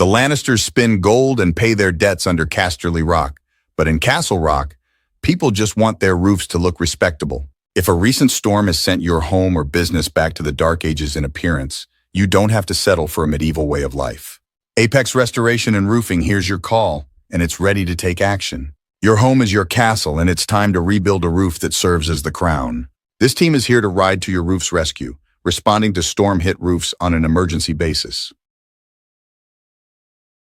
The Lannisters spin gold and pay their debts under Casterly Rock, but in Castle Rock, people just want their roofs to look respectable. If a recent storm has sent your home or business back to the Dark Ages in appearance, you don't have to settle for a medieval way of life. Apex Restoration and Roofing hears your call, and it's ready to take action. Your home is your castle, and it's time to rebuild a roof that serves as the crown. This team is here to ride to your roof's rescue, responding to storm-hit roofs on an emergency basis.